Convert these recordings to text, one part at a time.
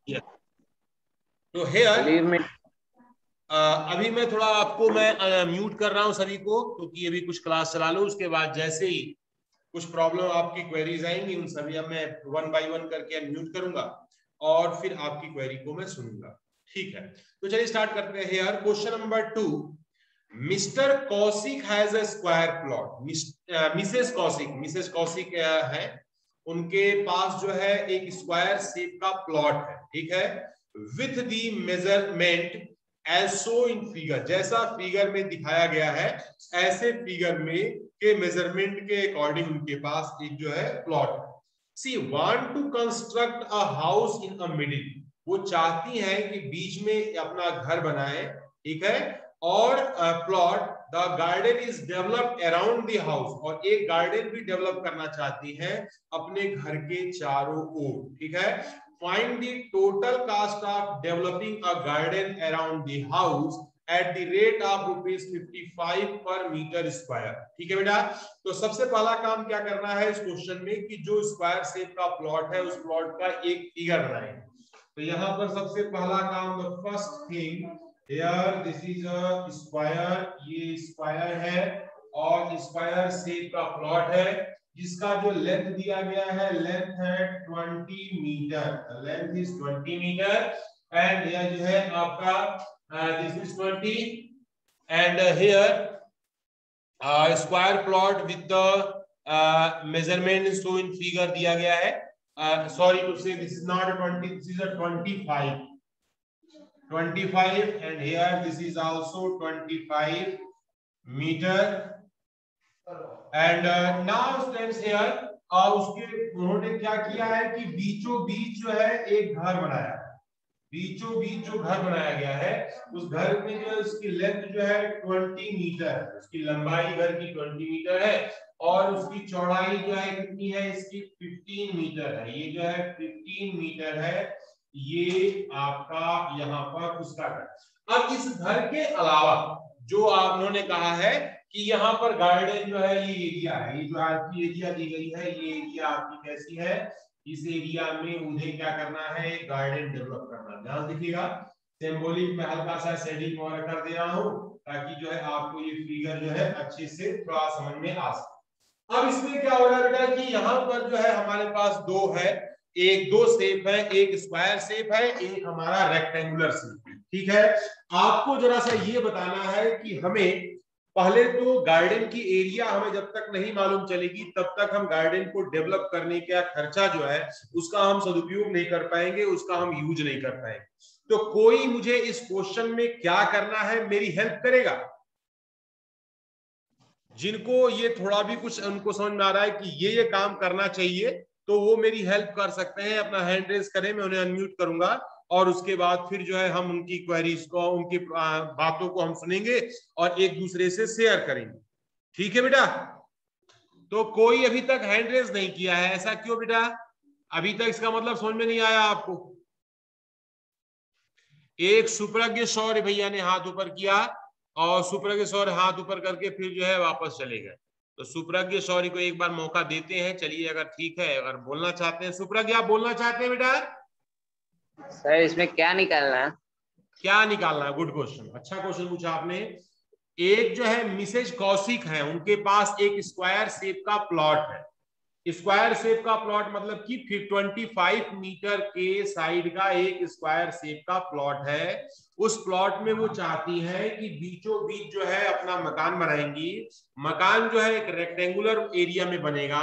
Yes. तो hair अभी मैं थोड़ा आपको मैं म्यूट कर रहा हूं सभी को, क्योंकि अभी कुछ क्लास चला लो, उसके बाद जैसे ही कुछ प्रॉब्लम आपकी क्वेरीज आएंगी उन सभी अब मैं वन बाय वन करके म्यूट करूंगा और फिर आपकी क्वेरी को मैं सुनूंगा। ठीक है, तो चलिए स्टार्ट करते हैं। Here question number 2, mister Kaushik has a square plot. Mrs Kaushik है, उनके पास जो है एक स्क्वायर शेप का प्लॉट है। ठीक है, with the measurement as shown in figure, जैसा फिगर में दिखाया गया है ऐसे फिगर में के मेजरमेंट के अकॉर्डिंग उनके पास एक जो है प्लॉट है। She want to construct a house in a middle, वो चाहती हैं कि बीच में अपना घर बनाए। ठीक है, और plot the garden is developed around the house, और एक गार्डन भी डेवलप करना चाहती हैं अपने घर के चारों ओर। ठीक है, find the total cost of developing a garden around the house at the rate of ₹55 per meter square। ठीक है बेटा, तो सबसे पहला काम क्या करना है इस क्वेश्चन में कि जो स्क्वायर शेप का प्लॉट है उस प्लॉट का एक फिगर बनाएं। तो यहां पर सबसे पहला काम, the first thing here, this is a square, ये स्क्वायर है और स्क्वायर शेप का प्लॉट है जिसका जो लेंथ दिया गया है, लेंथ है 20 metre, length is 20 metre and यह जो है आपका this is 20 and here square plot with the measurement shown in figure दिया गया है। Sorry to say this is not 20, this is a 25 and here this is also 25 meter and now stands here। उसके उन्होंने क्या किया है कि बीचों बीच जो है एक घर बनाया, बीचों बीच जो घर बनाया गया है उस घर में जो है उसकी लेंथ जो है 20 मीटर, उसकी लंबाई घर की 20 मीटर है और उसकी चौड़ाई जो है कितनी है, इसकी 15 मीटर है। ये जो है 15 मीटर है, ये आपका यहाँ पर उसका घर। अब इस घर के अलावा जो आप उन्होंने कहा है कि यहाँ पर गार्डन जो है ये एरिया है, ये जो आपकी एरिया दी गई है ये एरिया आपकी कैसी है, इस एरिया में उन्हें क्या करना है, गार्डन डेवलप करना। ध्यान देखिएगा, सिंबॉलिक में हल्का सा शेडिंग और कर दे रहा हूं ताकि जो है आपको ये फिगर जो है अच्छे से थोड़ा समझ में आ सके। अब इसमें क्या हो रहा है बेटा कि यहाँ पर जो है हमारे पास दो है, एक दो शेप है, एक स्क्वायर शेप है, एक हमारा रेक्टेंगुलर शेप है। ठीक है, आपको जरा सा ये बताना है कि हमें पहले तो गार्डन की एरिया हमें जब तक नहीं मालूम चलेगी तब तक हम गार्डन को डेवलप करने का खर्चा जो है उसका हम सदुपयोग नहीं कर पाएंगे, उसका हम यूज नहीं कर पाएंगे। तो कोई मुझे इस क्वेश्चन में क्या करना है मेरी हेल्प करेगा? जिनको ये थोड़ा भी कुछ उनको समझ में आ रहा है कि ये काम करना चाहिए तो वो मेरी हेल्प कर सकते हैं, अपना हैंड रेज करें, मैं उन्हें अनम्यूट करूंगा और उसके बाद फिर जो है हम उनकी क्वेरीज को, उनकी बातों को हम सुनेंगे और एक दूसरे से शेयर करेंगे। ठीक है बेटा, तो कोई अभी तक हैंड रेज नहीं किया है, ऐसा क्यों बेटा? अभी तक इसका मतलब समझ में नहीं आया आपको? एक सुप्रज्ञ शौर्य भैया ने हाथ ऊपर किया और सुप्रज्ञ शौर्य हाथ ऊपर करके फिर जो है वापस चले गए। तो सुप्रज्ञ शौर्य को एक बार मौका देते हैं, चलिए अगर ठीक है, अगर बोलना चाहते हैं। सुप्रज्ञ आप बोलना चाहते हैं बेटा? सर इसमें क्या निकालना है? क्या निकालना है? गुड क्वेश्चन, अच्छा क्वेश्चन पूछा आपने। एक जो है मिसेज कौशिक है, उनके पास एक स्क्वायर शेप का प्लॉट है। स्क्वायर शेप का प्लॉट मतलब कि 25 मीटर के साइड का एक स्क्वायर शेप का प्लॉट है। उस प्लॉट में वो चाहती है कि बीचों बीच जो है अपना मकान बनाएंगी। मकान जो है एक रेक्टेंगुलर एरिया में बनेगा।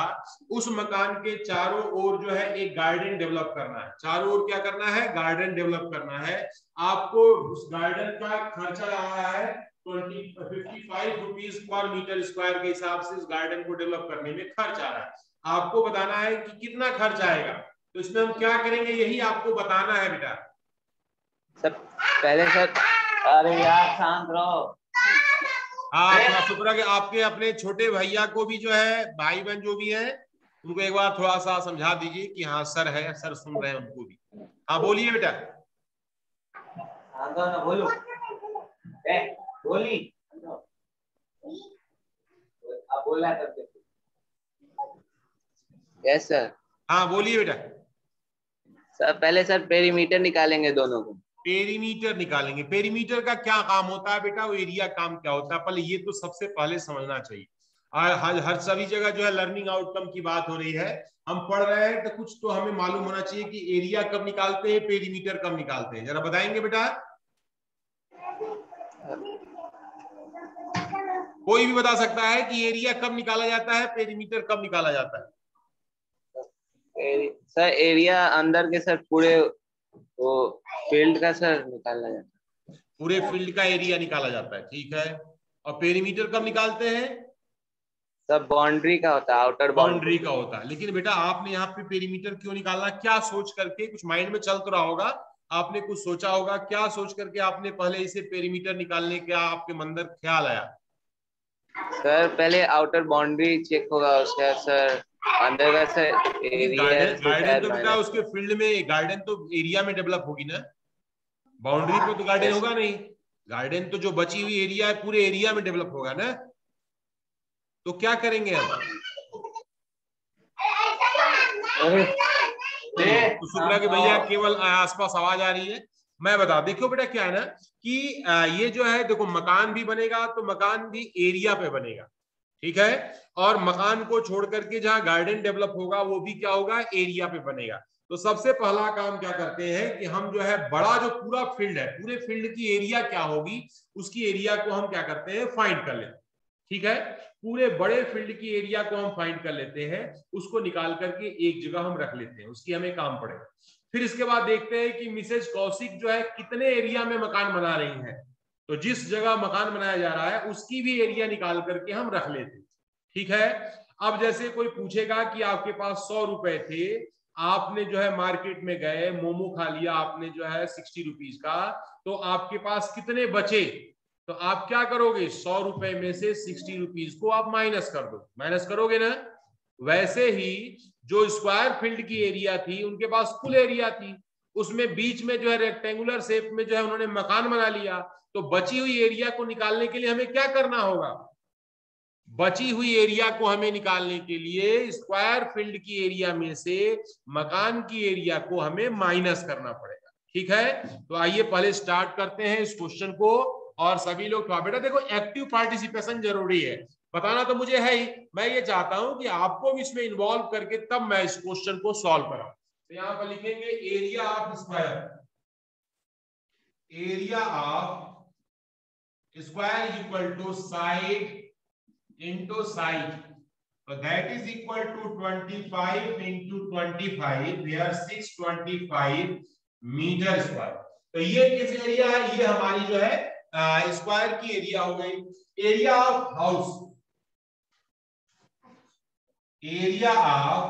उस मकान के चारों ओर जो है एक गार्डन डेवलप करना है। चारों ओर क्या करना है? गार्डन डेवलप करना है। आपको उस गार्डन का खर्चा आ रहा है 55 रुपीज पर मीटर स्क्वायर के हिसाब से इस गार्डन को डेवलप करने में खर्च आ रहा है। आपको बताना है कि कितना खर्च आएगा, तो इसमें हम क्या करेंगे यही आपको बताना है बेटा। सब पहले सर, अरे यार शांत रहो। हाँ, थोड़ा शुक्र है कि आपके अपने छोटे भैया को भी जो है, भाई बहन जो भी है उनको एक बार थोड़ा सा समझा दीजिए कि हाँ सर है, सर सुन रहे हैं उनको भी। हाँ बोलिए बेटा। बोलो बोली आप बोलना करते। Yes sir. हाँ बोलिए बेटा। सर पहले सर पेरीमीटर निकालेंगे दोनों को। पेरीमीटर निकालेंगे। पेरीमीटर का क्या काम होता है बेटा, वो एरिया काम क्या होता है, पहले ये तो सबसे पहले समझना चाहिए। हर सभी जगह जो है लर्निंग आउटकम की बात हो रही है, हम पढ़ रहे हैं तो कुछ तो हमें मालूम होना चाहिए कि एरिया कब निकालते हैं, पेरीमीटर कब निकालते हैं, जरा बताएंगे बेटा। कोई भी बता सकता है कि एरिया कब निकाला जाता है, पेरीमीटर कब निकाला जाता है? सर एरिया अंदर के सर पूरे वो फील्ड का सर निकालना जाता है। पूरे फील्ड का एरिया निकाला जाता है, ठीक है। और पेरीमीटर कब निकालते हैं? सब बाउंड्री का होता है, आउटर बाउंड्री का होता है। लेकिन बेटा आपने यहाँ पे पेरीमीटर क्यों निकालना, क्या सोच करके, कुछ माइंड में चल तो रहा होगा, आपने कुछ सोचा होगा, क्या सोच करके आपने पहले इसे पेरीमीटर निकालने का आपके मन अंदर ख्याल आया? सर पहले आउटर बाउंड्री चेक होगा उसका सर, अंदर का सर एरिया। गार्डन तो बेटा उसके फील्ड में, गार्डन तो एरिया में डेवलप होगी ना, बाउंड्री पे तो गार्डन होगा नहीं। गार्डन तो जो बची हुई एरिया है पूरे एरिया में डेवलप होगा ना। तो क्या करेंगे हम? तो शुक्र कि भैया केवल आसपास आवाज आ रही है। मैं बता, देखो बेटा क्या है ना कि ये जो है देखो, मकान भी बनेगा तो मकान भी एरिया पे बनेगा, ठीक है। और मकान को छोड़ करके जहां गार्डन डेवलप होगा वो भी क्या होगा, एरिया पे बनेगा। तो सबसे पहला काम क्या करते हैं कि हम जो है बड़ा जो पूरा फील्ड है, पूरे फील्ड की एरिया क्या होगी, उसकी एरिया को हम क्या करते हैं, फाइंड कर लेते हैं, ठीक है। पूरे बड़े फील्ड की एरिया को हम फाइंड कर लेते हैं, उसको निकाल करके एक जगह हम रख लेते हैं, उसकी हमें काम पड़ेगा। फिर इसके बाद देखते हैं कि मिसेज कौशिक जो है कितने एरिया में मकान बना रही है, तो जिस जगह मकान बनाया जा रहा है उसकी भी एरिया निकाल करके हम रख लेते हैं, ठीक है। अब जैसे कोई पूछेगा कि आपके पास 100 रुपए थे, आपने जो है मार्केट में गए, मोमो खा लिया आपने जो है 60 रुपीज का, तो आपके पास कितने बचे? तो आप क्या करोगे, 100 रुपए में से 60 रुपीज को आप माइनस कर दो, माइनस करोगे ना। वैसे ही जो स्क्वायर फील्ड की एरिया थी, उनके पास कुल एरिया थी, उसमें बीच में जो है रेक्टेंगुलर शेप में जो है उन्होंने मकान बना लिया, तो बची हुई एरिया को निकालने के लिए हमें क्या करना होगा, बची हुई एरिया को हमें निकालने के लिए स्क्वायर फील्ड की एरिया में से मकान की एरिया को हमें माइनस करना पड़ेगा, ठीक है। तो आइए पहले स्टार्ट करते हैं इस क्वेश्चन को। और सभी लोग बेटा देखो, एक्टिव पार्टिसिपेशन जरूरी है, बताना तो मुझे है ही, मैं ये चाहता हूं कि आपको भी इसमें इन्वॉल्व करके तब मैं इस क्वेश्चन को सॉल्व कराऊं। तो यहां पर लिखेंगे area of square, area of square equal to side into side, so that is equal to 25 into 25, where 625 metre square. तो ये किस एरिया है, ये हमारी जो है स्क्वायर की एरिया हो गई। Area of house, area of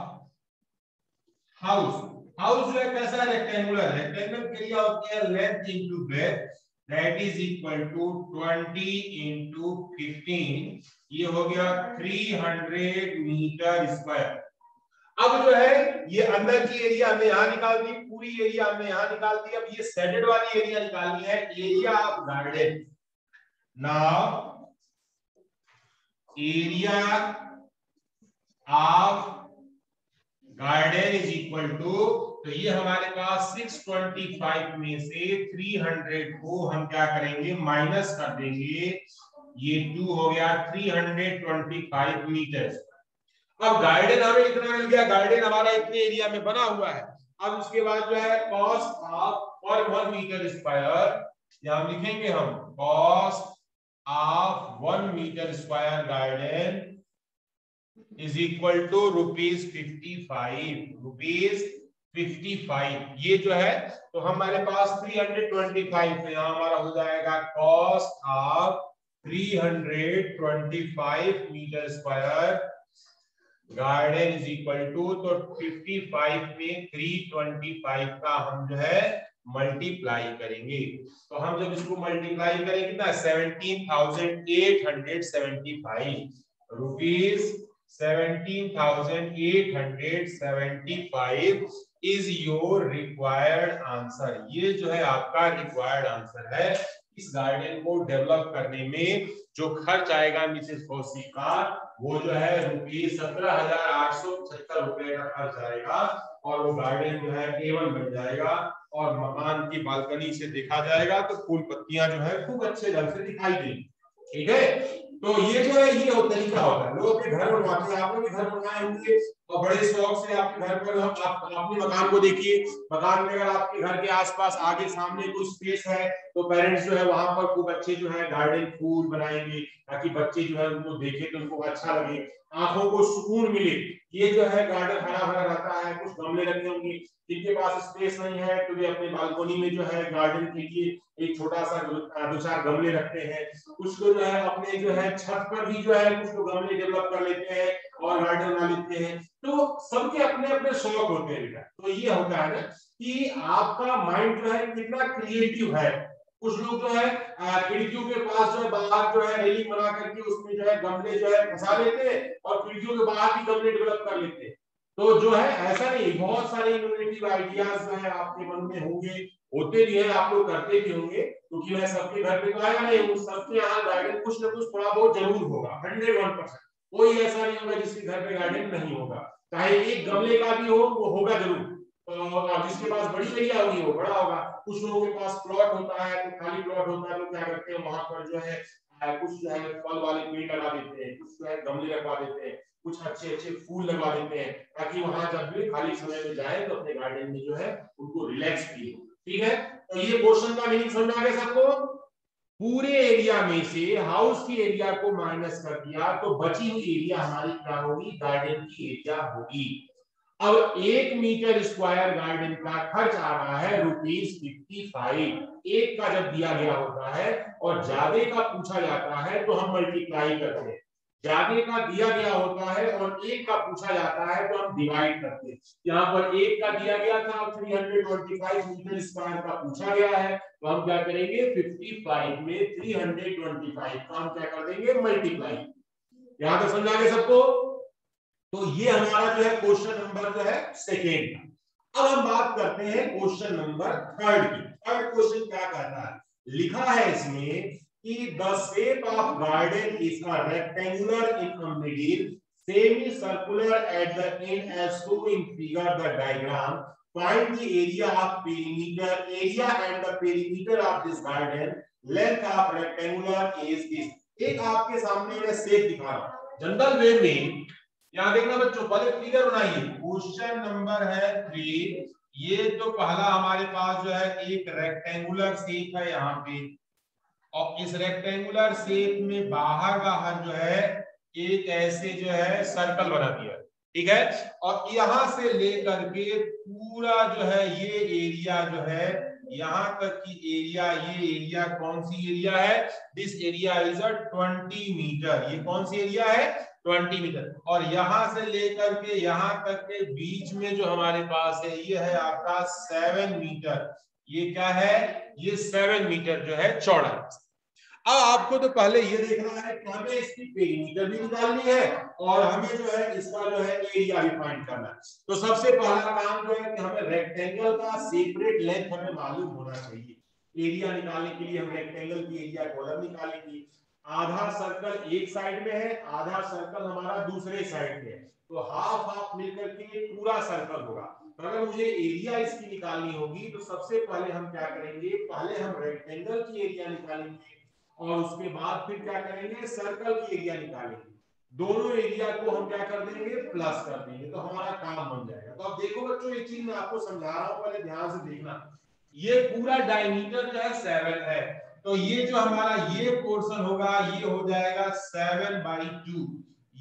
house, house जो है कैसा, रेक्टेंगुलर, रेक्टेंगुलर की एरिया होती है length into breadth, that is equal to 20 into 15, ये हो गया 300 मीटर स्क्वायर। अब जो है ये अंदर की एरिया हमने यहां निकाल दी, पूरी एरिया हमने यहां निकाल दी। अब ये शेडेड वाली एरिया निकालनी है, area of garden. Now area of garden is equal to, तो ये हमारे पास 625 में से 300 को हम क्या करेंगे, माइनस कर देंगे, ये 2 हो गया 325 मीटर। अब गार्डन हमें इतना मिल गया, गार्डन हमारा इतने एरिया में बना हुआ है। अब उसके बाद जो है कॉस्ट ऑफ पर 1 मीटर स्क्वायर, यहां लिखेंगे हम cost of 1 metre square garden is equal to ₹55, ₹55। ये जो है तो हमारे पास 325, तो यहाँ हमारा हो जाएगा cost of 325 metre square garden is equal to, तो 55 में 325 का हम जो है मल्टीप्लाई करेंगे। तो हम जब इसको मल्टीप्लाई करेंगे कितना, 17,875 rupees, 17,875 is your required answer. ये जो है आपका रिक्वायर्ड आंसर है। इस गार्डन को डेवलप करने में जो खर्च आएगा मिसेस कौशिक का, वो जो है ₹17,875 का खर्च आएगा। और वो गार्डन जो है A1 बन जाएगा और मकान की बालकनी से देखा जाएगा तो फूल पत्तियां जो है खूब अच्छे ढंग से दिखाई देंगी। ठीक है, तो ये जो है ये तरीका होता है। लोग अपने घर बनवाते हैं, आपने भी घर बनवाए होंगे और बड़े शौक से आपके घर पर आप अपने मकान को देखिए। मकान में अगर आपके घर के आसपास आगे सामने कोई स्पेस है तो पेरेंट्स जो है वहां पर खूब अच्छे जो है गार्डन फूल बनाएंगे ताकि बच्चे जो है उनको देखे तो उनको अच्छा लगे, आंखों को सुकून मिले। ये जो है गार्डन हरा भरा रहता है। कुछ गमले रखे होंगे, जिनके पास स्पेस नहीं है तो वे अपने बालकनी में जो है गार्डन के लिए एक छोटा सा 2-4 गमले रखते हैं। कुछ लोग जो है अपने जो है छत पर भी जो है कुछ लोग गमले डेवलप कर लेते हैं और गार्डन बना लेते हैं। तो सबके अपने अपने शौक होते हैं बेटा। तो ये होता है ना कि आपका माइंड जो है कितना क्रिएटिव है। कुछ लोग जो है खिड़कियों के पास जो है बाहर जो है रेलिंग बना करके उसमें जो है गमले जो है फंसा लेते हैं और खिड़कियों के बाहर भी गमले डेवलप कर लेते हैं। तो जो है ऐसा नहीं, बहुत सारे इनोवेटिव आइडियाज जो है आपके मन में होंगे, होते भी है, आप लोग करते भी होंगे, क्योंकि मैं सबके घर पे तो आया नहीं हूँ। सबके यहाँ गार्डन कुछ ना कुछ थोड़ा बहुत जरूर होगा, 101%। कोई ऐसा नहीं होगा जिसके घर पे गार्डन नहीं होगा, चाहे एक गमले का भी हो वो होगा जरूर। और जिसके पास बड़ी एरिया होगी वो बड़ा होगा। कुछ लोगों के पास प्लॉट होता है तो खाली प्लॉट होता है तो क्या करते हैं वहां पर जो है कुछ जो है फल वाले पेड़ लगा देते हैं, कुछ जो है गमले लगवा देते हैं, कुछ अच्छे अच्छे फूल लगवा देते हैं ताकि वहां जब भी खाली समय में जाए तो अपने गार्डन में जो है उनको रिलैक्स फील हो। ठीक है, तो ये क्वेश्चन का मीनिंग समझ आ गया सबको? पूरे एरिया में से हाउस की एरिया को माइनस कर दिया तो बची हुई एरिया हमारी क्या होगी? गार्डन की एरिया होगी। अब 1 मीटर स्क्वायर गार्डन का खर्च आ रहा है ₹55। एक का जब दिया गया होता है और ज्यादा का पूछा जाता है तो हम मल्टीप्लाई करते हैं। ज्यादा का दिया गया होता है और एक का पूछा जाता है तो हम डिवाइड करते हैं। यहाँ पर एक का दिया गया था और 325 मीटर स्क्वायर का पूछा गया है तो हम क्या करेंगे? 55 में 325 का हम क्या कर देंगे? मल्टीप्लाई। यहां तक समझ आ गया सबको? तो ये हमारा जो है क्वेश्चन नंबर जो है सेकेंड का। अब हम बात करते हैं क्वेश्चन नंबर थर्ड की। थर्ड क्वेश्चन क्या कहता है? लिखा है इसमें कि the shape of garden is a rectangular in the middle, semi circular at the end as shown in figure the diagram, find the area of perimeter, area and the perimeter of this garden, length of rectangular is this. एक आपके सामने मैं shape दिखा रहा हूं general वे में। यहां देखना बच्चों, पहले फिगर बनाइए। क्वेश्चन नंबर है 3। ये तो पहला हमारे पास जो है एक रेक्टेंगुलर शेप है यहाँ पे, और इस रेक्टेंगुलर शेप में बाहर बाहर जो है एक ऐसे जो है सर्कल बना दिया। ठीक है, और यहां से लेकर के पूरा जो है ये एरिया जो है यहां तक की एरिया, ये एरिया कौन सी एरिया है? This area is a 20 metre. ये कौन सी एरिया है? 20 मीटर। और यहां से लेकर के यहां तक के बीच में जो हमारे पास है ये है आपका 7 मीटर। ये क्या है? ये 7 मीटर जो है चौड़ा। अब आपको तो पहले ये देखना है कि हमें इसकी पेरीमीटर भी निकालनी है और हमें जो है इसका जो है एरिया भी फाइंड करना है। तो सबसे पहला काम जो है कि हमें रेक्टेंगल का सेपरेट लेंथ हमें मालूम होना चाहिए। एरिया निकालने के लिए हम रेक्टेंगल की एरिया कॉलम निकालेंगे। आधा सर्कल एक साइड में है, आधा सर्कल हमारा दूसरे साइड में है, तो हाफ हाफ मिलकर के पूरा सर्कल होगा। तो अगर मुझे एरिया इसकी निकालनी होगी तो सबसे पहले हम क्या करेंगे? पहले हम रेक्टेंगल की एरिया निकालेंगे और उसके बाद फिर क्या करेंगे? सर्कल की एरिया निकालेंगे। दोनों एरिया को हम क्या कर देंगे? प्लस कर देंगे, तो हमारा काम बन जाएगा। तो अब देखो बच्चों, एक चीज मैं आपको समझा रहा हूं, पहले ध्यान से देखना। ये पूरा डायमीटर जो है 7 है, तो ये जो हमारा ये पोर्शन होगा ये हो जाएगा 7/2।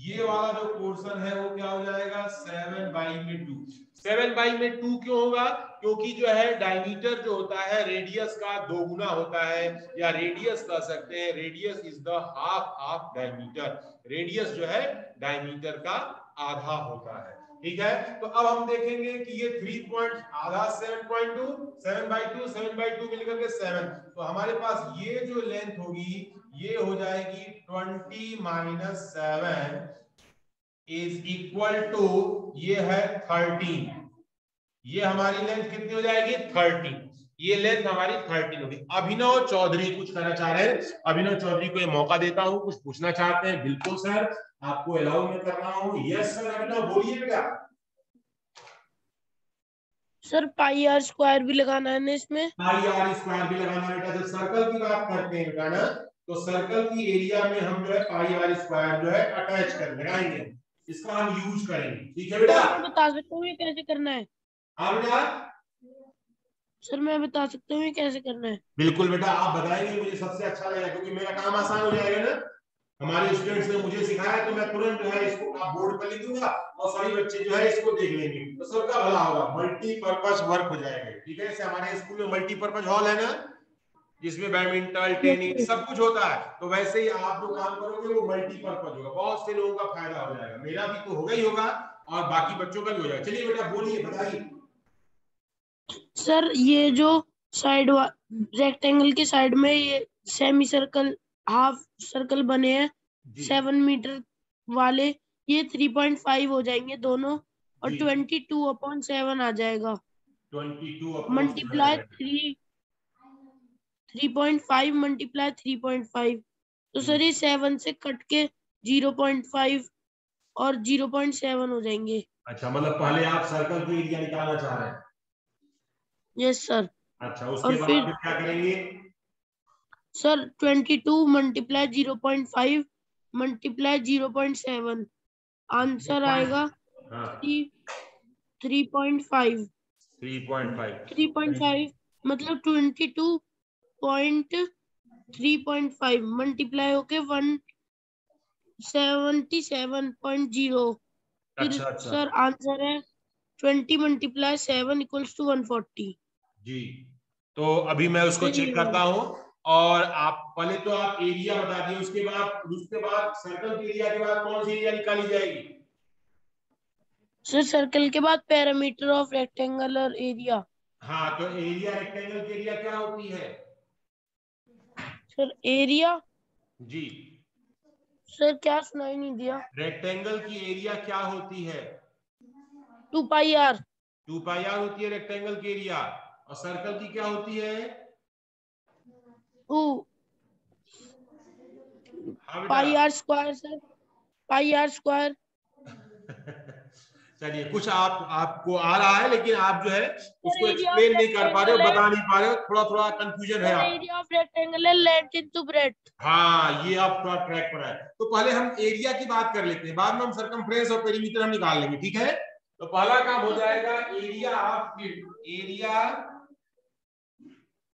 ये वाला जो पोर्शन है वो क्या हो जाएगा? 7/2। 7/2 क्यों होगा? क्योंकि जो है डायमीटर जो होता है रेडियस का 2 गुना होता है, या रेडियस कह सकते हैं, radius is the half of diameter. Radius जो है डायमीटर का आधा होता है। ठीक है, तो अब हम देखेंगे कि ये 3 पॉइंट आधा 7.2, 7/2 मिलकर के 7, तो हमारे पास ये जो लेंथ होगी ये हो जाएगी 20 - 7 इज इक्वल टू, ये है 13। ये हमारी लेंथ कितनी हो जाएगी? 13। ये लेंथ हमारी 13 होगी। अभिनव चौधरी कुछ कहना चाह रहे हैं। अभिनव चौधरी को ये मौका देता हूं, कुछ पूछना चाहते हैं। बिल्कुल सर, आपको अलाउ मैं कर रहा हूं। यस सर, अभिनव बोलिए बेटा। सर पाई आर स्क्वायर भी लगाना है ना इसमें? पाई आर स्क्वायर भी लगाना है बेटा। जब सर्कल की बात करते हैं बेटा ना, तो सर्कल की एरिया में हम जो है पाई आर स्क्वायर जो है अटैच कर लगाएंगे, इसका हम यूज करेंगे। ठीक है बेटा? मैं बता सकता हूँ ये कैसे करना है? हाँ बेटा, सर मैं बता सकता हूँ ये कैसे करना है? बिल्कुल बेटा, आप बताएंगे मुझे सबसे अच्छा लगेगा, क्योंकि मेरा काम आसान हो जाएगा ना। हमारे स्टूडेंट्स ने मुझे सिखाया तो मैं तुरंत जो है इसको आप बोर्ड पर लिख दूंगा और सभी बच्चे जो है इसको देख लेंगे, तो सबका भला होगा, मल्टीपर्पज वर्क हो जाएगा। ठीक है? जैसे हमारे स्कूल में मल्टीपर्पज हॉल है ना, जिसमें बैडमिंटन, टेनिस सब कुछ होता है, तो वैसे ही आप जो काम करोगे वो मल्टीपर्पज होगा, बहुत से लोगों का फायदा हो जाएगा। मेरा भी तो होगा ही होगा और बाकी बच्चों का भी हो जाएगा। चलिए बेटा बोलिए, बताइए। सर ये जो साइड रेक्टेंगल के साइड में ये सेमी सर्कल, हाफ सर्कल बने हैं 7 मीटर वाले, ये 3.5 हो जाएंगे दोनों, और 22/7 आ जाएगा। 22/7 मल्टीप्लाई 3.5 मल्टीप्लाई 3.5, तो सर ये 7 से कट के 0.5 और 0.7 हो जाएंगे। अच्छा, मतलब पहले आप सर्कल की एरिया निकालना चाह रहे हैं? Yes sir. अच्छा, उसके और बाद फिर फिर क्या करेंगे? सर 22 मल्टीप्लाई 0.5 मल्टीप्लाई 0.7, आंसर आएगा 3.5। 3.5 मतलब 22.3.5 मल्टीप्लाई होके 177.0। फिर अच्छा अच्छा सर आंसर है 20 मल्टीप्लाई 7 इक्वल्स टू 140 जी। तो अभी मैं उसको चेक करता हूँ, और आप पहले तो आप एरिया बता दिए, उसके बाद सर्कल के एरिया के बाद कौन सी एरिया निकाली जाएगी? सर सर्कल के बाद पैरामीटर ऑफ रेक्टेंगल और एरिया। हाँ, तो एरिया, रेक्टेंगल की एरिया क्या होती है? सर एरिया, जी, सर क्या सुनाई नहीं दिया? रेक्टेंगल की एरिया क्या होती है? 2 पाई आर। 2 पाई आर होती है रेक्टेंगल की एरिया। और सर्कल की क्या होती है? हाँ पाई बेटा। R square sir, pi R square. चलिए, कुछ आपको आ रहा है, लेकिन आप जो है उसको एरिया ऑफ एक्सप्लेन नहीं कर पा रहे हो, रेक्टेंगल है, बता नहीं पा रहे हो, थोड़ा थोड़ा कंफ्यूजन है आप। एरिया ऑफ रेक्टेंगल है लेंथ इनटू ब्रेड्थ। हाँ, ये आप थोड़ा ट्रैक पर है। तो पहले हम एरिया की बात कर लेते हैं, बाद में हम सर्कमफ्रेंस और पेरीमीटर हम निकाल लेंगे। ठीक है? तो पहला काम हो जाएगा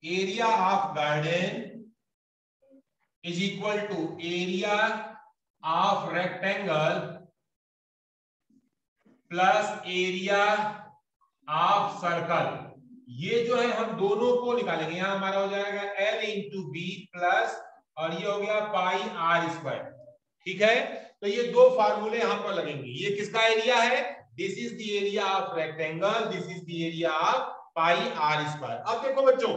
area of garden is equal to area of rectangle plus area of circle. ये जो है हम दोनों को निकालेंगे, यहां हमारा हो जाएगा L इंटू बी प्लस, और ये हो गया पाई आर स्क्वायर। ठीक है? तो ये दो फार्मूले यहां पर लगेंगे। ये किसका एरिया है? This is the area of rectangle, this is the area of pi R square. अब देखो बच्चों,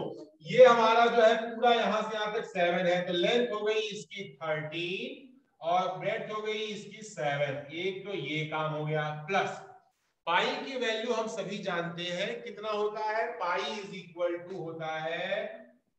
ये हमारा जो है पूरा यहां से यहां तक 7 है, तो लेंथ हो गई इसकी 13 और ब्रेड्थ हो गई इसकी 7। एक तो ये काम हो गया, प्लस पाई की वैल्यू हम सभी जानते हैं कितना होता है। पाई इज इक्वल टू होता है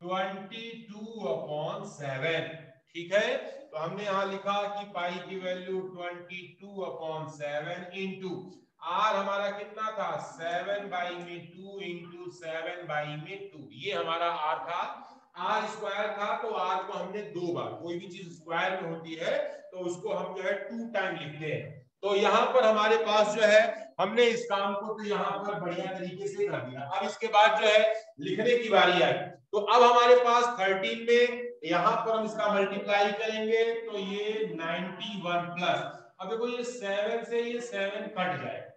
22/7। ठीक है? तो हमने यहां लिखा कि पाई की वैल्यू 22/7 इंटू आर हमारा कितना था, 7/2 इंटू 7/2। ये हमारा आर था। आर स्क्वायर था, तो आर को हमने 2 बार, कोई भी चीज स्क्वायर में होती है तो उसको हम जो है 2 टाइम लिखते हैं। तो यहां पर हमारे पास जो है, हमने इस काम को तो यहाँ पर बढ़िया तरीके से कर दिया। अब इसके बाद जो है लिखने की बारी आई, तो अब हमारे पास 13 में यहाँ पर हम इसका मल्टीप्लाई करेंगे, तो ये 91 प्लस, अब देखो ये 7 से ये 7 कट जाए।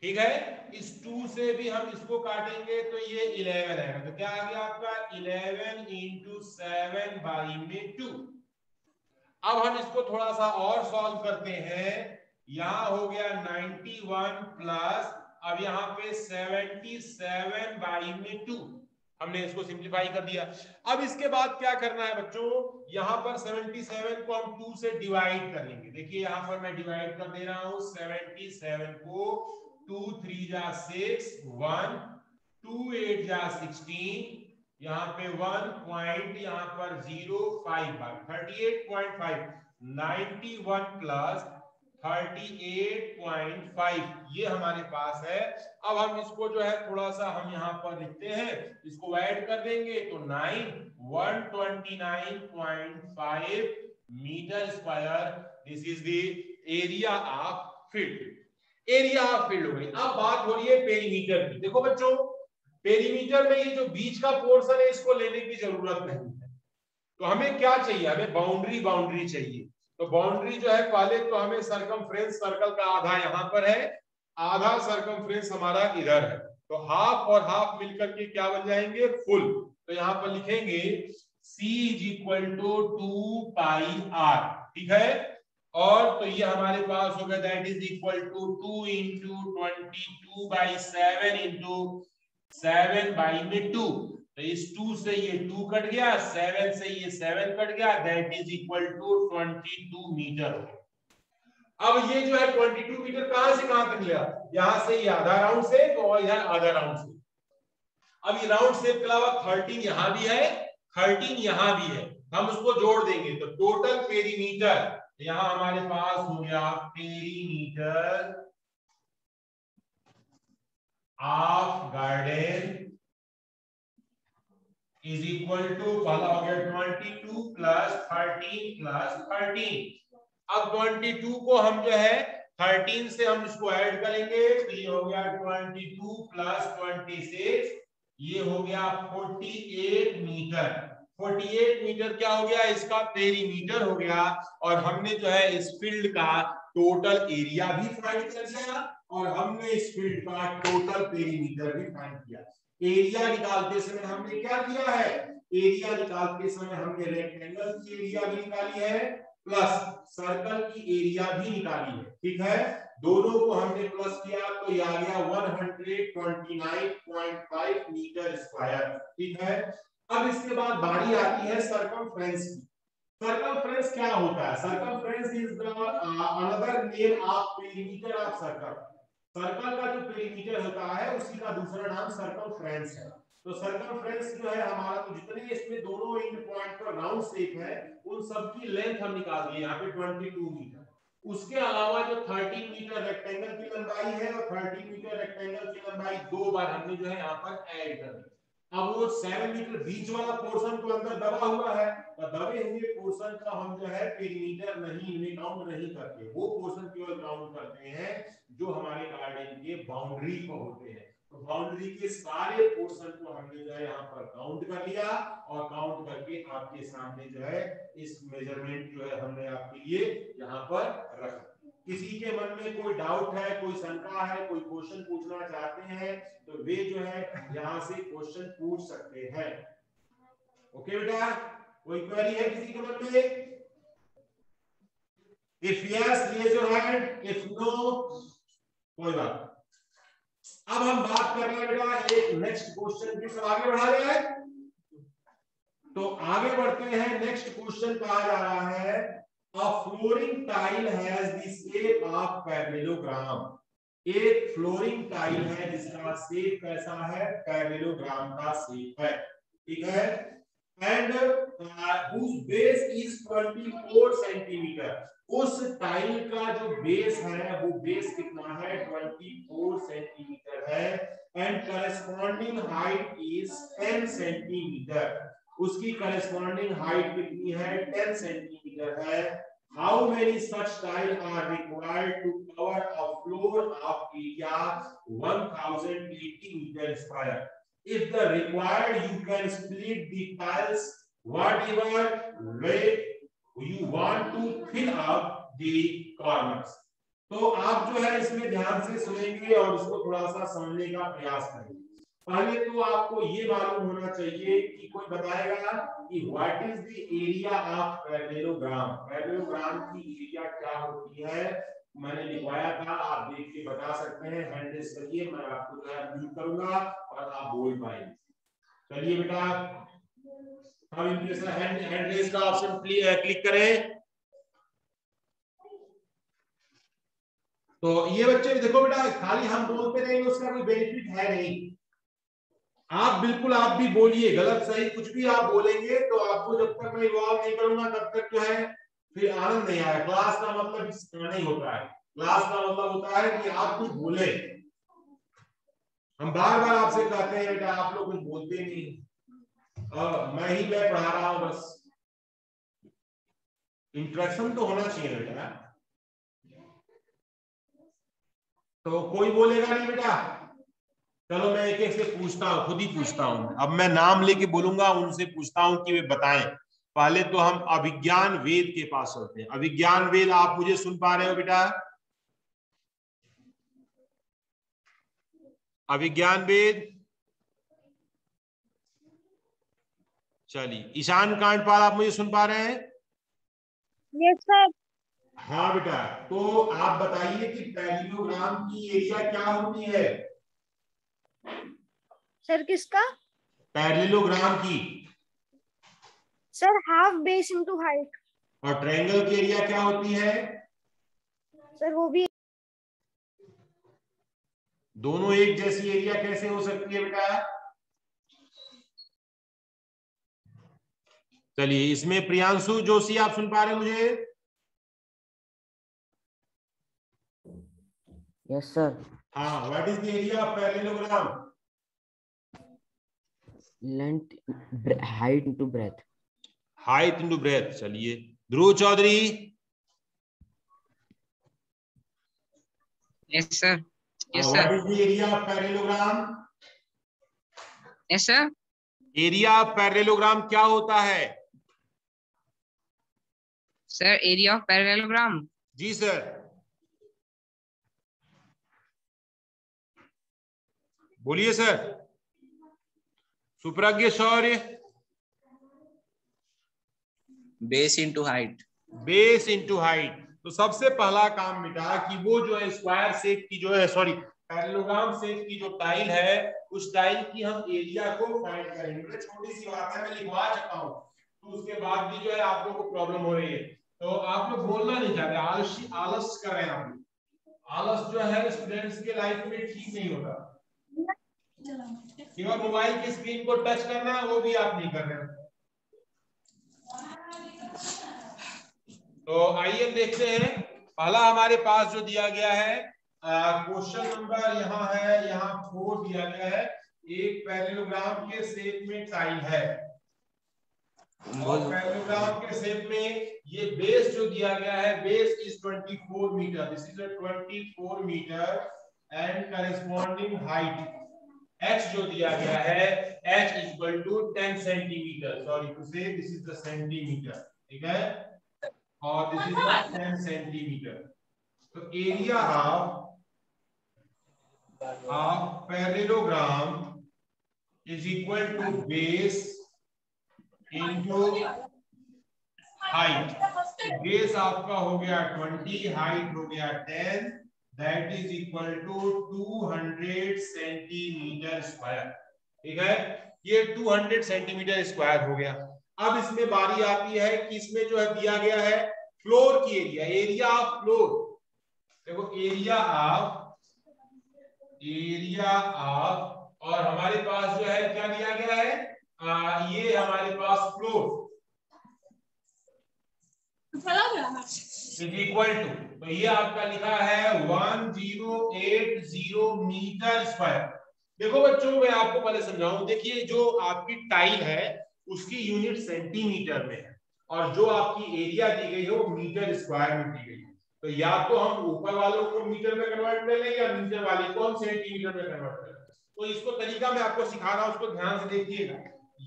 ठीक है? इस 2 से भी हम इसको काटेंगे तो ये 11 आएगा। तो क्या आ गया आपका 11 इंटू 7/2। अब हम इसको थोड़ा सा और सॉल्व करते हैं। यहां हो गया 91 प्लस, अब यहाँ पे 77/2, हमने इसको सिंप्लीफाई कर दिया। अब इसके बाद क्या करना है बच्चों, यहां पर 77 को हम 2 से डिवाइड कर लेंगे। देखिए यहां पर मैं डिवाइड कर दे रहा हूं 77 को, 2 3 जा 6, 1 2 8 जा 16, यहाँ पे 1 पॉइंट, यहाँ पर 0.5 बार 38.5, 91 प्लस 38.5 ये हमारे पास है। अब हम इसको जो है थोड़ा सा हम यहाँ पर लिखते हैं, इसको ऐड कर देंगे तो 129.5 metre square, this is the area of field. Area of field हो गई। अब बात हो रही है पेरीमीटर की। देखो बच्चों, पेरीमीटर में ये जो बीच का पोर्शन है इसको लेने की जरूरत नहीं है, तो हमें क्या चाहिए, हमें बाउंड्री चाहिए। तो बाउंड्री जो है पहले तो हमें सरकमफ्रेंस सर्कल का आधा यहाँ पर है, आधा सरकमफ्रेंस हमारा इधर है, तो हाफ और हाफ मिलकर के क्या बन जाएंगे, फुल। तो यहाँ पर लिखेंगे C = 2 पाई r, ठीक है। और तो ये हमारे पास हो गया दैट इज इक्वल टू 2 × 22/7 × 7/2। तो इस 2 से ये 2 कट गया, 7 से ये 7 कट गया, that is equal to 22 metre. अब ये जो है 22 मीटर कहां से कहां तक गया, यहां से ये आधा राउंड से और इधर आधा राउंड से। अब ये राउंड शेप के अलावा 13 यहां भी है, 13 यहां भी है, हम उसको जोड़ देंगे तो टोटल पेरीमीटर यहां हमारे पास हो गया perimeter of garden is equal to, पहला हो गया 22 प्लस 13 प्लस 13। अब 22 को हम जो है 13 से हम इसको ऐड करेंगे तो ये हो गया 22 प्लस 26, ये हो गया 48 मीटर। 48 मीटर क्या हो गया, इसका पेरीमीटर हो गया। और हमने जो है इस फील्ड का टोटल एरिया भी फाइंड कर लिया और हमने इस फील्ड का टोटल पेरीमीटर भी फाइंड किया। एरिया निकालते समय हमने क्या किया है, एरिया निकालते समय हमने रेक्टेंगल की एरिया भी निकाली है प्लस सर्कल की एरिया भी निकाली है, ठीक है। दोनों को हमने प्लस किया तो ये आ गया 129.5 मीटर स्क्वायर, ठीक है। अब इसके बाद बारी आती है सरकमफ्रेंस की। सरकमफ्रेंस क्या होता है, circumference is the another name of perimeter of circle. Circle का जो पेरीमीटर होता है उसी का दूसरा नाम सरकमफ्रेंस है। तो सरकमफ्रेंस जो है हमारा, तो जितने इसमें दोनों एंड पॉइंट पर राउंड शेप है उन सब की लेंथ हम निकाल दिए यहाँ पे 22 मीटर। उसके अलावा जो 13 मीटर रेक्टेंगल की लंबाई है और 13 मीटर रेक्टेंगल की लंबाई दो बार हमने जो है यहाँ पर ऐड कर दी। अब वो 7 मीटर बीच वाला पोर्शन तो अंदर दबा हुआ है, तो दबे हुए पोर्शन का हम जो है पेरीमीटर नहीं काउंट नहीं करते, वो पोर्शन केवल काउंट करते हैं जो हमारे गार्डन के बाउंड्री पर होते हैं। तो बाउंड्री के सारे पोर्शन को हमने जो है यहाँ पर काउंट कर लिया और काउंट करके आपके सामने जो है इस मेजरमेंट जो है हमने आपके लिए यहाँ पर रखा। किसी के मन में कोई डाउट है, कोई शंका है, कोई क्वेश्चन पूछना चाहते हैं तो वे जो है यहाँ से क्वेश्चन पूछ सकते हैं। ओके बेटा, कोई क्वेरी है किसी के मन में? If yes raise your hand, if no कोई बात। अब हम बात कर रहे हैं बेटा एक नेक्स्ट क्वेश्चन की, सब आगे बढ़ा रहे हैं तो आगे बढ़ते हैं। नेक्स्ट क्वेश्चन कहा जा रहा है A flooring tile has the shape of parallelogram। एक फ्लोरिंग टाइल है जिसका शेप कैसा है, पैरेललोग्राम का शेप है, ठीक है। And whose base is 24 centimetre. उस टाइल का जो बेस है वो बेस कितना है, 24 सेंटीमीटर है। And corresponding height is 10 centimetre. उसकी करस्पॉन्डिंग हाइट कितनी है, 10 सेंटीमीटर है। How many such tiles are required to cover a floor of area 1080 meter square? If the required, you can split the tiles whatever way you want to fill up the corners। तो आप जो है इसमें ध्यान से सुनेंगे और इसको थोड़ा सा समझने का प्रयास करेंगे। पहले तो आपको ये मालूम होना चाहिए कि कोई बताएगा कि what is the area of parallelogram. Parallelogram की एरिया क्या होती है, मैंने लिखवाया था, आप देख के बता सकते हैं। हैंड रेज करिए, मैं आपको जो है म्यूट करूंगा और आप बोल पाएंगे। चलिए बेटा, हम इनके हैंड रेज का ऑप्शन क्लिक करें। तो ये बच्चे देखो बेटा, खाली हम बोलते रहेंगे उसका कोई बेनिफिट है नहीं। आप बिल्कुल आप भी बोलिए, गलत सही कुछ भी आप बोलेंगे तो आपको जब तक मैं इन्वॉल्व नहीं करूंगा तब तक जो है फिर आनंद नहीं आया। क्लास का मतलब सिखाना ही होता है। क्लास का मतलब होता है कि आप कुछ बोले। हम बार बार आपसे कहते हैं बेटा आप लोग कुछ बोलते नहीं, मैं पढ़ा रहा हूं बस। इंटरेक्शन तो होना चाहिए बेटा। तो कोई बोलेगा नहीं बेटा? चलो मैं एक एक से पूछता हूँ, खुद ही पूछता हूँ। अब मैं नाम लेके बोलूंगा, उनसे पूछता हूँ कि वे बताएं। पहले तो हम अभिज्ञान वेद के पास होते हैं। अभिज्ञान वेद, आप मुझे सुन पा रहे हो बेटा? अभिज्ञान वेद, चलिए। ईशान कांडपाल, आप मुझे सुन पा रहे हैं? Yes sir. हाँ बेटा, तो आप बताइए कि पैरेललोग्राम की एरिया क्या होती है? सर किसका? पैरेललोग्राम की। Sir half base into height. और ट्रायंगल की एरिया क्या होती है? सर वो भी। दोनों एक जैसी एरिया कैसे हो सकती है बेटा? चलिए, इसमें प्रियांशु जोशी, आप सुन पा रहे हैं मुझे? Yes sir. हाँ, what is the area of parallelogram? Length height into breadth. Height into breadth. चलिए, Dhruv Chaudhary. Yes sir. Yes what sir. Is the area of parallelogram? Yes sir. Area of parallelogram क्या होता है? Sir area of parallelogram. जी sir, बोलिए sir. Supragya Shaurya. Base into height. Base into height. तो सबसे पहला काम बेटा कि वो जो है स्क्वायर शेप की जो है, सॉरी, पैरेललोग्राम शेप की जो टाइल है, उस टाइल की हम एरिया को फाइंड करेंगे। छोटी सी बात है, मैं लिखवा चुका हूँ, तो उसके बाद भी जो है आप लोगों को प्रॉब्लम हो रही है। तो आप लोग बोलना नहीं चाहते, आलस कर रहे हैं आप लोग। आलस जो है स्टूडेंट्स के लाइफ में ठीक नहीं होता। केवल मोबाइल की स्क्रीन को टच करना है, वो भी आप नहीं कर रहे हैं। तो आइए देखते हैं। पहला हमारे पास जो दिया गया है क्वेश्चन नंबर यहाँ है, यहाँ 4 दिया गया है। एक पैरेललोग्राम के शेप में टाइल है, और पैरेललोग्राम के शेप में ये बेस जो दिया गया है, base is 24 metre. This is 24 metre and corresponding height h जो दिया गया है, h equal to 10 centimetre. Sorry to say this is the centimetre, ठीक है, और दिस इज द 10 सेंटीमीटर। तो area of parallelogram is equal to base into height. Base आपका हो गया 20, हाइट हो गया 10, that is equal to 200 centimetre square. ठीक है, ये 200 सेंटीमीटर स्क्वायर हो गया। अब इसमें बारी आती है कि इसमें जो है दिया गया है फ्लोर की एरिया, एरिया ऑफ फ्लोर। देखो एरिया ऑफ, और हमारे पास जो है क्या दिया गया है, ये हमारे पास फ्लोर इज इक्वल टू, तो ये आपका लिखा है 1080 मीटर स्क्वायर। देखो बच्चों, मैं आपको पहले समझाऊं। देखिए, जो आपकी टाइल है उसकी यूनिट सेंटीमीटर में है, और जो आपकी एरिया दी गई है वो मीटर स्क्वायर में दी गई है। तो या तो हम ऊपर वालों को मीटर में कन्वर्ट कर लें, या नीचे वाले को हम सेंटीमीटर में कन्वर्ट कर लें। तो इसको तरीका मैं आपको सिखा रहा हूं, उसको ध्यान से देखिएगा।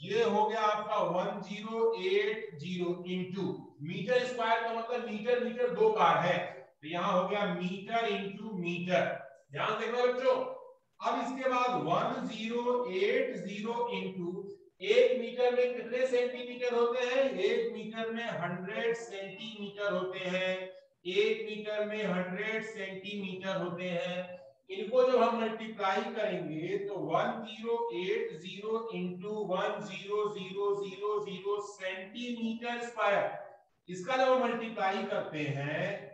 ये हो गया आपका 1080 इंटू मीटर स्क्वायर का मतलब मीटर, मीटर दो बार है, तो यहाँ हो गया मीटर इंटू मीटर। ध्यान देखना बच्चों। अब इसके बाद 1080 इंटू, एक मीटर में कितने सेंटीमीटर होते हैं? एक मीटर में 100 सेंटीमीटर होते हैं। एक मीटर में 100 सेंटीमीटर होते हैं। इनको जब हम मल्टीप्लाई करेंगे तो 1080 इंटू 1000 सेंटीमीटर स्क्वायर, इसका जब हम मल्टीप्लाई करते हैं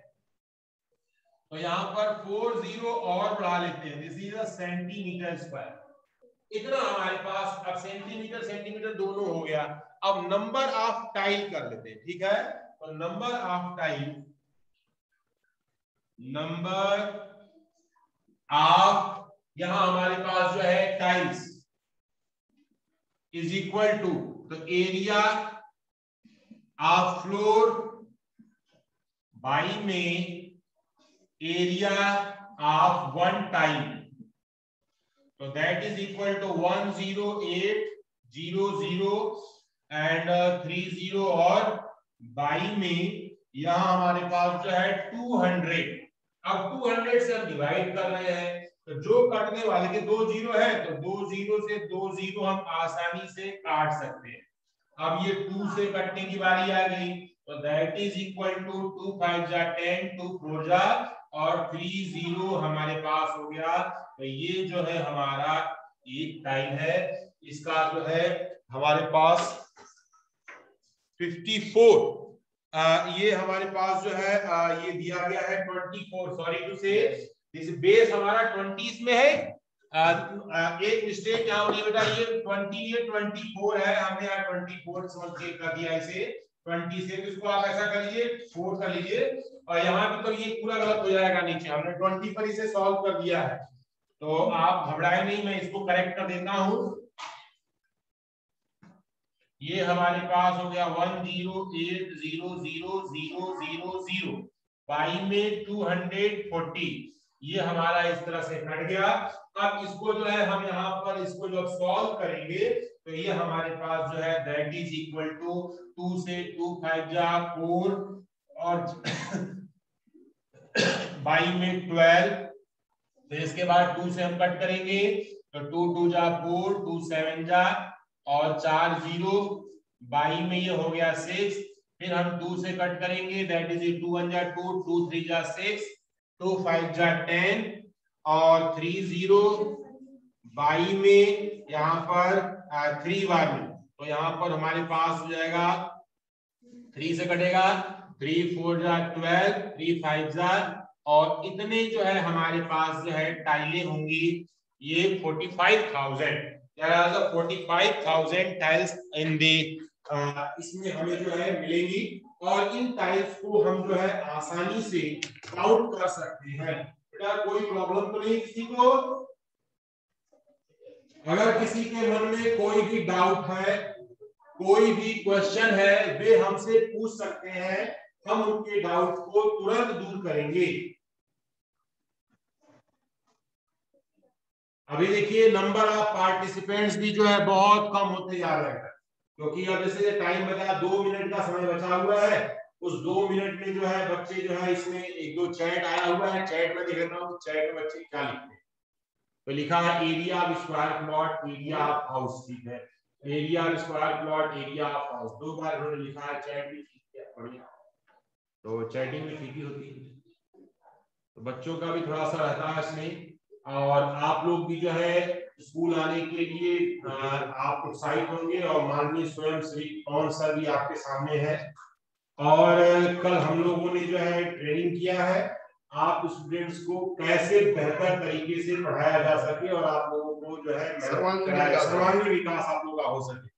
तो यहाँ पर 40 और बढ़ा लेते हैं, this is a centimetre square. इतना हमारे पास। अब सेंटीमीटर सेंटीमीटर दोनों हो गया। अब नंबर ऑफ टाइल कर लेते हैं, ठीक है। तो number of time, number of, यहां हमारे पास जो है टाइम्स इज इक्वल टू, तो एरिया ऑफ फ्लोर बाई में एरिया ऑफ वन टाइम, तो that is equal to 10800 and 30 और बाई में यहां हमारे पास जो है 200। अब 200 से हम डिवाइड कर रहे हैं, तो जो कटने वाले के 2 जीरो है, तो 2 जीरो से 2 जीरो हम आसानी से काट सकते हैं। अब ये 2 से कटने की बारी आ गई, तो दैट इज इक्वल टू 2 5 जा 10, 2 4 जा और 3 0 हमारे पास हो गया। तो ये जो है हमारा एक टाइम है, इसका जो है हमारे पास 54, ये हमारे पास जो है ये दिया गया है 24, sorry to say this base हमारा 20 में है। एक मिस्टेक क्या होगी बेटा, ये 20 ये 24 है, हमने यहाँ 24 समझ के कर दिया इसे 20 से, तो इसको आप ऐसा कर लीजिए 4 कर लीजिए, और यहाँ पे तो ये पूरा गलत हो जाएगा, नीचे हमने 20 पर इसे सॉल्व कर दिया है, तो आप घबराए नहीं, मैं इसको करेक्ट कर देता हूँ। ये हमारे पास हो गया 1080000 बाई में 240, ये हमारा इस तरह से कट गया। अब इसको जो है हम यहाँ पर इसको जब सॉल्व करेंगे, तो ये हमारे पास जो है दैट इज इक्वल टू 2 से 2 5 जा 4 और बाई में 12, तो इसके बाद 2 से हम कट करेंगे, तो 2 2 जा 4, 2 7 जा और 4 0 बाई में ये हो गया 6, फिर हम 2 से कट करेंगे, दैट इज 2 1 जा 2, 2 3 जा 6, 2 5 जा 10 और 3 0 बाई में यहाँ पर 3 बार में, तो यहाँ पर हमारे पास हो जाएगा 3 से कटेगा 3 4 जा 12, 3 5 जा और इतने जो है हमारे पास जो है टाइलें होंगी, ये 45,000, 45,000 टाइल्स इन दी इसमें हमें जो है मिलेंगी, और इन टाइल्स को हम जो है आसानी से काउंट कर सकते हैं। बेटा कोई प्रॉब्लम तो नहीं किसी को? अगर किसी के मन में कोई भी डाउट है, कोई भी क्वेश्चन है, वे हमसे पूछ सकते हैं, हम उनके डाउट को तुरंत दूर करेंगे। अभी देखिए नंबर ऑफ पार्टिसिपेंट्स भी जो है बहुत कम होते जा रहे हैं, क्योंकि अब जैसे टाइम बचा 2 मिनट का समय बचा हुआ है, उस 2 मिनट में जो है बच्चे जो है इसमें एक दो चैट आया हुआ है, चैट में देख लेता हूँ चैट में बच्चे क्या लिखते हैं। तो लिखा है area of square plot, area of house, ठीक है, area of square plot, area of house, 2 बार उन्होंने लिखा है, चैट भी ठीक है, बढ़िया, तो चैटिंग भी ठीक ही होती है, तो बच्चों का भी थोड़ा सा रहता है इसमें, और आप लोग भी जो है स्कूल आने के लिए आप उत्साहित होंगे, और माननीय स्वयं श्री पवन सर भी आपके सामने है, और कल हम लोगों ने जो है ट्रेनिंग किया है आप स्टूडेंट्स को कैसे बेहतर तरीके से पढ़ाया जा सके और आप लोगों को जो है सर्वांगीण विकास आप लोगों का हो सके।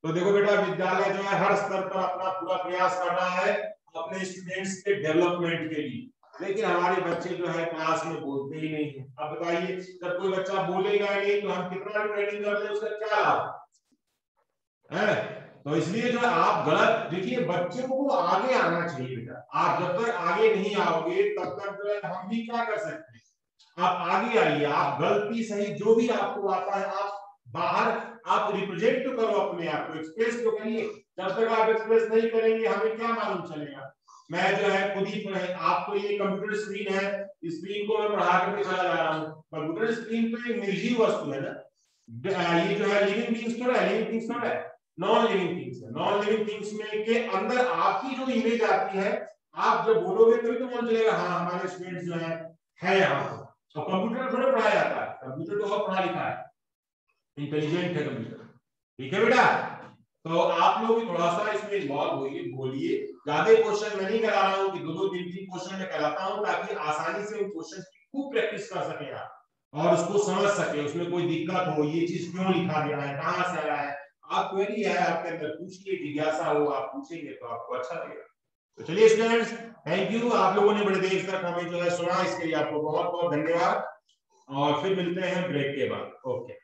तो देखो बेटा, विद्यालय जो है हर स्तर पर अपना पूरा प्रयास कर रहा है अपने स्टूडेंट्स के डेवलपमेंट के लिए, लेकिन हमारे बच्चे जो है क्लास में बोलते ही नहीं है। अब बताइए, जब कोई बच्चा बोलेगा नहीं तो हम कितना ट्रेनिंग कर ले, उसका क्या लाभ है? तो इसलिए जो आप गलत देखिए, बच्चे को आगे आना चाहिए बेटा, आप जब तक आगे नहीं आओगे तब तक जो है हम भी क्या कर सकते हैं, आप आगे आइए, आप गलती सही जो भी आपको आता है आप बाहर आप रिप्रेजेंट तो करो अपने आप को, एक्सप्रेस तो करिए। जब तक आप एक्सप्रेस नहीं करेंगे हमें क्या मालूम चलेगा। मैं जो है खुद ही आपको ये कंप्यूटर स्क्रीन है, इस स्क्रीन को मैं पढ़ा करके चला जा रहा हूँ, कंप्यूटर स्क्रीन तो एक निर्जीव वस्तु है ना, ये जो है लिविंग थिंग्स थोड़ा है, लिविंग थिंग्स थोड़ा है, नॉन लिविंग थिंग्स है। नॉन लिविंग थिंग्स में के अंदर आपकी जो इमेज आती है, आप जब बोलोगे तभी तो मन चलेगा हाँ हमारे स्टूडेंट्स जो है यहाँ पर। तो कंप्यूटर थोड़ा पढ़ाया जाता है, कंप्यूटर तो और पढ़ा लिखा है, इंटेलिजेंट है कंप्यूटर, ठीक है बेटा। तो आप लोग भी थोड़ा सा इसमें इन्वॉल्व होइए, बोलिए। ज्यादा क्वेश्चन मैं नहीं करा रहा हूँ कि 2-2 3-3 क्वेश्चन में कराता हूँ, ताकि आसानी से उन क्वेश्चन की खूब प्रैक्टिस कर सके आप और उसको समझ सके, उसमें कोई दिक्कत हो, ये चीज क्यों लिखा गया है, कहाँ से आया है, आप क्वेरी है आपके अंदर पूछिए, जिज्ञासा हो आप पूछेंगे तो आपको अच्छा लगेगा। तो चलिए स्टूडेंट्स, थैंक यू, आप लोगों ने बड़ी देर तक हमें जो है सुना, इसके लिए आपको बहुत बहुत धन्यवाद और फिर मिलते हैं ब्रेक के बाद। ओके।